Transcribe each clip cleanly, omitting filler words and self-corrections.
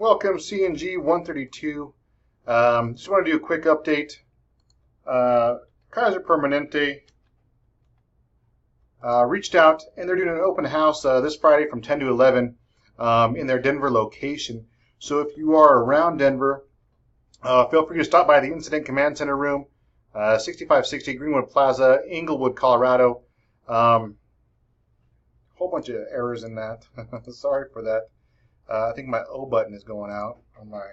Welcome CNG 132. Just want to do a quick update. Kaiser Permanente reached out and they're doing an open house this Friday from 10 to 11 in their Denver location. So if you are around Denver, feel free to stop by the Incident Command Center room, 6560 Greenwood Plaza, Englewood, Colorado. Whole bunch of errors in that. Sorry for that. I think my O button is going out on my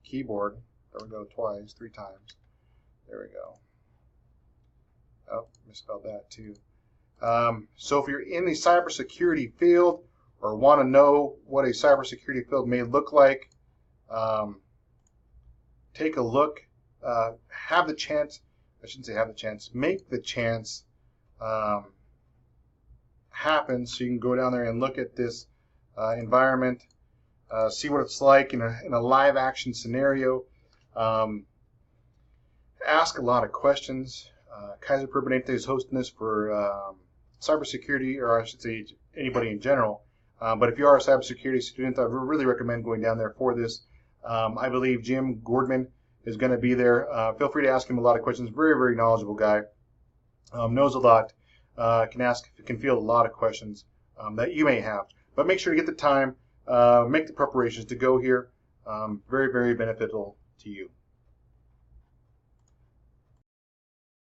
keyboard. There we go, three times. There we go. Oh, misspelled that too. So if you're in the cybersecurity field or want to know what a cybersecurity field may look like, take a look. Have the chance, I shouldn't say have the chance, make the chance happen so you can go down there and look at this environment, see what it's like in a live action scenario. Ask a lot of questions. Kaiser Permanente is hosting this for cybersecurity, or I should say anybody in general. But if you are a cybersecurity student, I really recommend going down there for this. I believe Jim Gordman is going to be there. Feel free to ask him a lot of questions. Very, very knowledgeable guy. Knows a lot. Can field a lot of questions that you may have. But make sure to get the time, make the preparations to go here. Very, very beneficial to you.